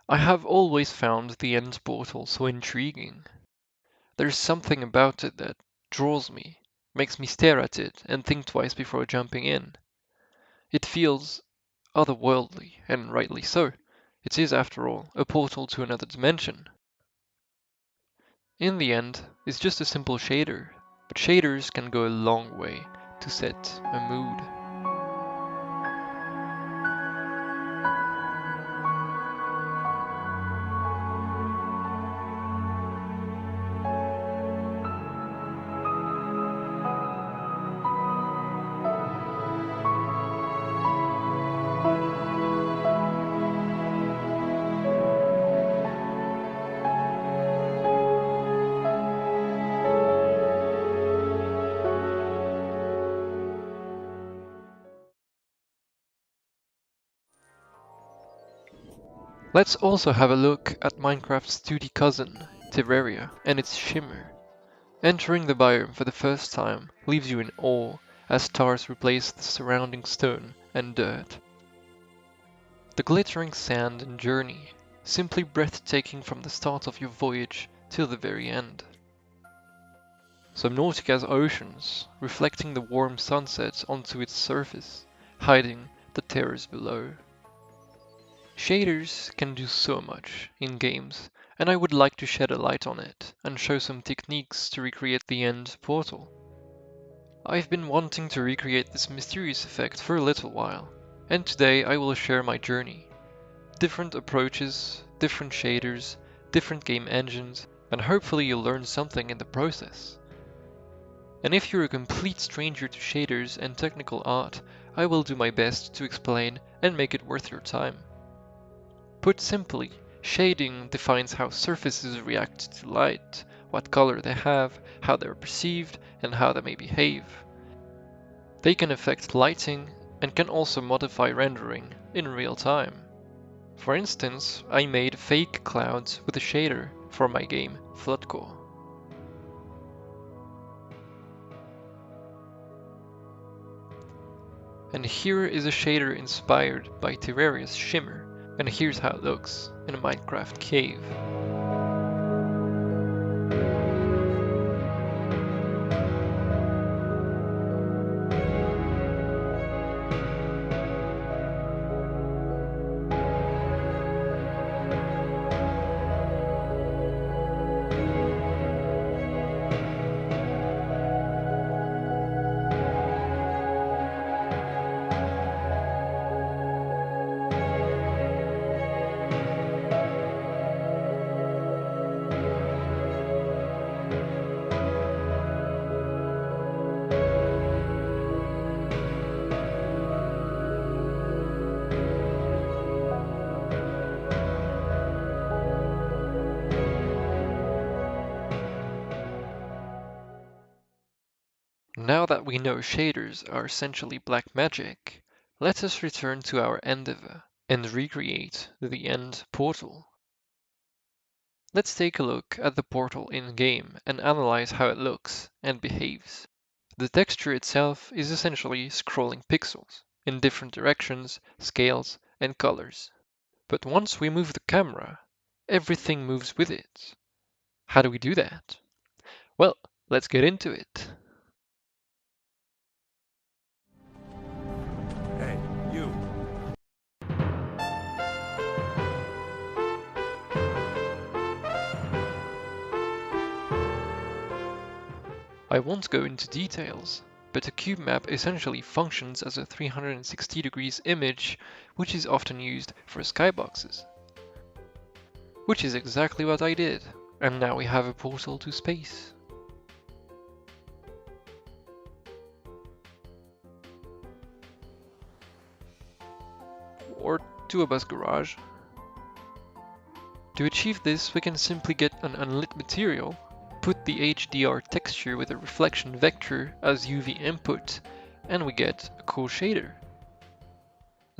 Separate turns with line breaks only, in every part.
I have always found the end portal so intriguing. There's something about it that draws me, makes me stare at it and think twice before jumping in. It feels otherworldly, and rightly so. It is, after all, a portal to another dimension. In the end, it's just a simple shader, but shaders can go a long way to set a mood. Let's also have a look at Minecraft's 2D cousin, Terraria, and its shimmer. Entering the biome for the first time leaves you in awe as stars replace the surrounding stone and dirt. The glittering sand and journey, simply breathtaking from the start of your voyage till the very end. Subnautica's oceans, reflecting the warm sunset onto its surface, hiding the terrors below. Shaders can do so much in games, and I would like to shed a light on it and show some techniques to recreate the end portal. I've been wanting to recreate this mysterious effect for a little while, and today I will share my journey. Different approaches, different shaders, different game engines, and hopefully you'll learn something in the process. And if you're a complete stranger to shaders and technical art, I will do my best to explain and make it worth your time. Put simply, shading defines how surfaces react to light, what color they have, how they're perceived, and how they may behave. They can affect lighting and can also modify rendering in real time. For instance, I made fake clouds with a shader for my game Floodcore. And here is a shader inspired by Terraria's shimmer, and here's how it looks in a Minecraft cave. Now that we know shaders are essentially black magic, let us return to our endeavor and recreate the end portal. Let's take a look at the portal in-game and analyze how it looks and behaves. The texture itself is essentially scrolling pixels in different directions, scales, and colors. But once we move the camera, everything moves with it. How do we do that? Well, let's get into it.
Hey, you.
I won't go into details, but a cube map essentially functions as a 360 degrees image, which is often used for skyboxes. Which is exactly what I did, and now we have a portal to space. Or to a bus garage. To achieve this, we can simply get an unlit material, put the HDR texture with a reflection vector as UV input, and we get a cool shader.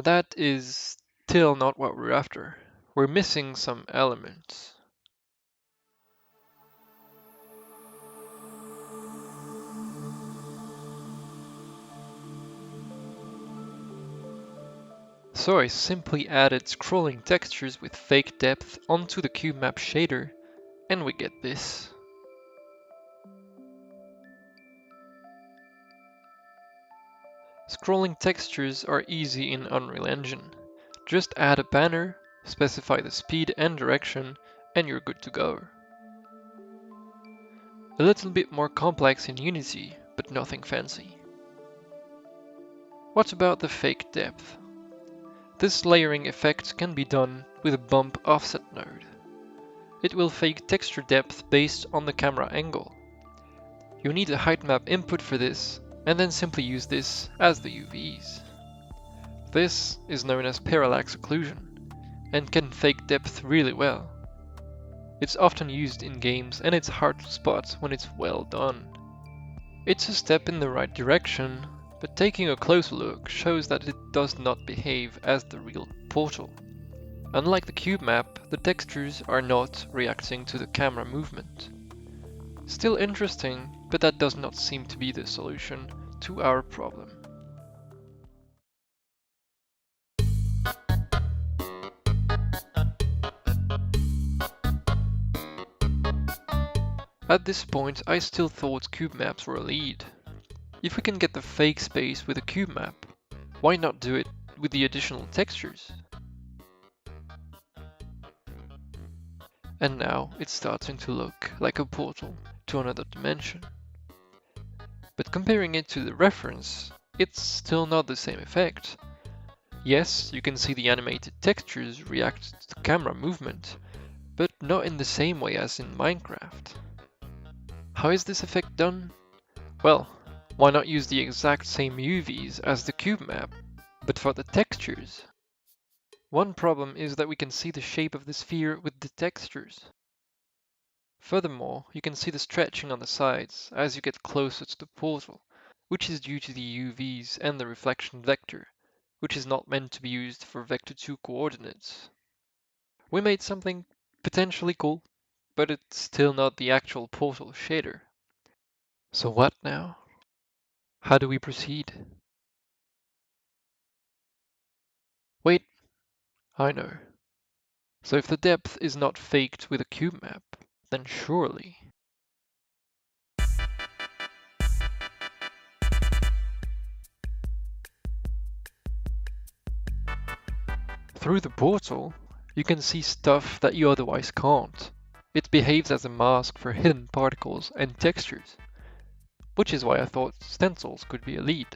That is still not what we're after. We're missing some elements. So I simply added scrolling textures with fake depth onto the cube map shader, and we get this. Scrolling textures are easy in Unreal Engine. Just add a banner, specify the speed and direction, and you're good to go. A little bit more complex in Unity, but nothing fancy. What about the fake depth? This layering effect can be done with a bump offset node. It will fake texture depth based on the camera angle. You need a height map input for this, and then simply use this as the UVs. This is known as parallax occlusion, and can fake depth really well. It's often used in games and it's hard to spot when it's well done. It's a step in the right direction, but taking a closer look shows that it does not behave as the real portal. Unlike the cube map, the textures are not reacting to the camera movement. Still interesting, but that does not seem to be the solution to our problem. At this point, I still thought cube maps were a lead. If we can get the fake space with a cube map, why not do it with the additional textures? And now it's starting to look like a portal to another dimension. But comparing it to the reference, it's still not the same effect. Yes, you can see the animated textures react to the camera movement, but not in the same way as in Minecraft. How is this effect done? Well, why not use the exact same UVs as the cube map, but for the textures? One problem is that we can see the shape of the sphere with the textures. Furthermore, you can see the stretching on the sides as you get closer to the portal, which is due to the UVs and the reflection vector, which is not meant to be used for vector 2 coordinates. We made something potentially cool, but it's still not the actual portal shader. So what now? How do we proceed? Wait, I know. So if the depth is not faked with a cube map, then surely... Through the portal, you can see stuff that you otherwise can't. It behaves as a mask for hidden particles and textures, which is why I thought stencils could be a lead.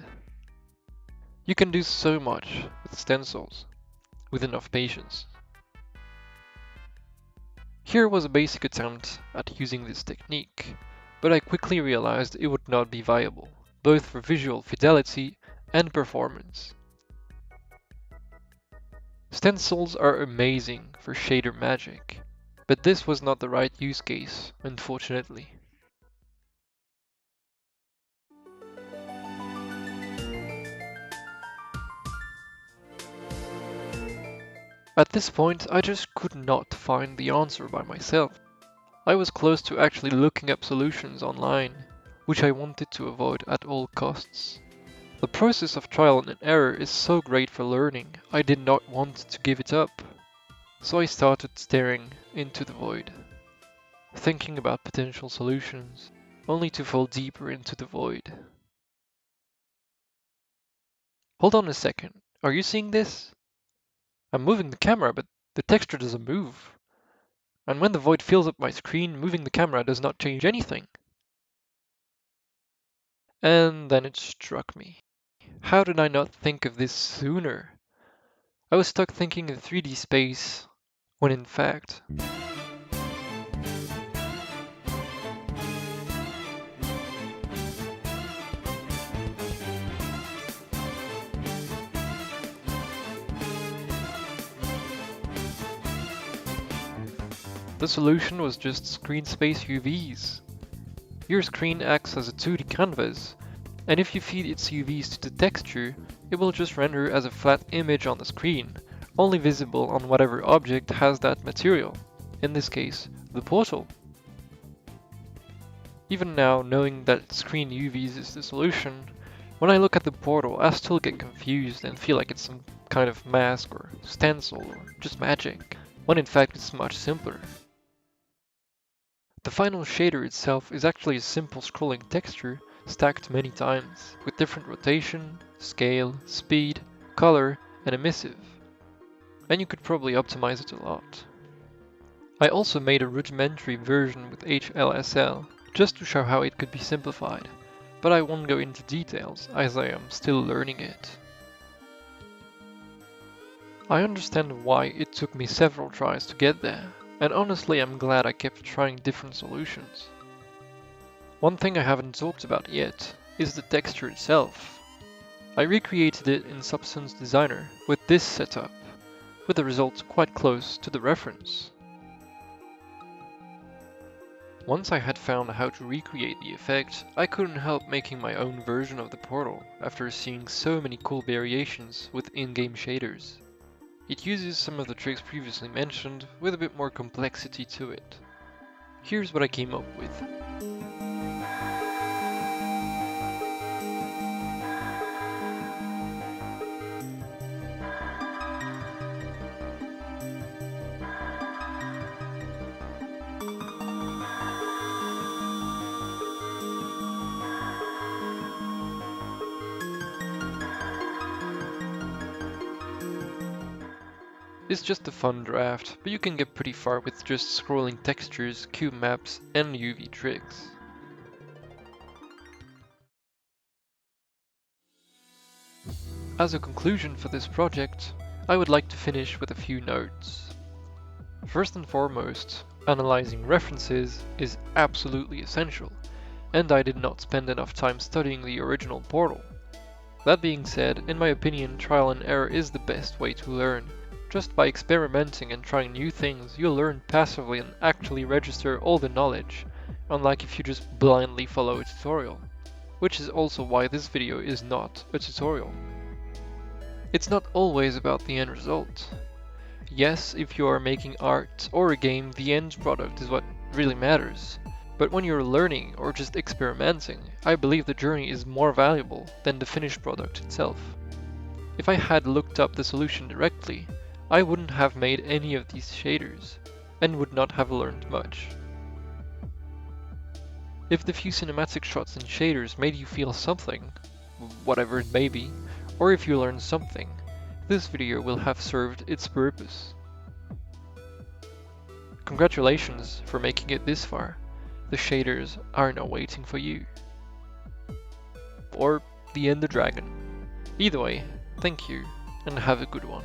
You can do so much with stencils, with enough patience. Here was a basic attempt at using this technique, but I quickly realized it would not be viable, both for visual fidelity and performance. Stencils are amazing for shader magic, but this was not the right use case, unfortunately. At this point, I just could not find the answer by myself. I was close to actually looking up solutions online, which I wanted to avoid at all costs. The process of trial and error is so great for learning, I did not want to give it up. So I started staring into the void, thinking about potential solutions, only to fall deeper into the void. Hold on a second, are you seeing this? I'm moving the camera, but the texture doesn't move. And when the void fills up my screen, moving the camera does not change anything. And then it struck me. How did I not think of this sooner? I was stuck thinking in 3D space, when in fact... The solution was just screen space UVs. Your screen acts as a 2D canvas, and if you feed its UVs to the texture, it will just render as a flat image on the screen, only visible on whatever object has that material, in this case, the portal. Even now, knowing that screen UVs is the solution, when I look at the portal I still get confused and feel like it's some kind of mask or stencil or just magic, when in fact it's much simpler. The final shader itself is actually a simple scrolling texture stacked many times, with different rotation, scale, speed, color, and emissive. And you could probably optimize it a lot. I also made a rudimentary version with HLSL, just to show how it could be simplified, but I won't go into details as I am still learning it. I understand why it took me several tries to get there, and honestly I'm glad I kept trying different solutions. One thing I haven't talked about yet is the texture itself. I recreated it in Substance Designer with this setup, with the results quite close to the reference. Once I had found how to recreate the effect, I couldn't help making my own version of the portal after seeing so many cool variations with in-game shaders. It uses some of the tricks previously mentioned with a bit more complexity to it. Here's what I came up with. It's just a fun draft, but you can get pretty far with just scrolling textures, cube maps, and UV tricks. As a conclusion for this project, I would like to finish with a few notes. First and foremost, analyzing references is absolutely essential, and I did not spend enough time studying the original portal. That being said, in my opinion, trial and error is the best way to learn. Just by experimenting and trying new things, you'll learn passively and actually register all the knowledge, unlike if you just blindly follow a tutorial. Which is also why this video is not a tutorial. It's not always about the end result. Yes, if you are making art or a game, the end product is what really matters. But when you're learning or just experimenting, I believe the journey is more valuable than the finished product itself. If I had looked up the solution directly, I wouldn't have made any of these shaders, and would not have learned much. If the few cinematic shots and shaders made you feel something, whatever it may be, or if you learned something, this video will have served its purpose. Congratulations for making it this far. The shaders are now waiting for you. Or the Ender Dragon. Either way, thank you, and have a good one.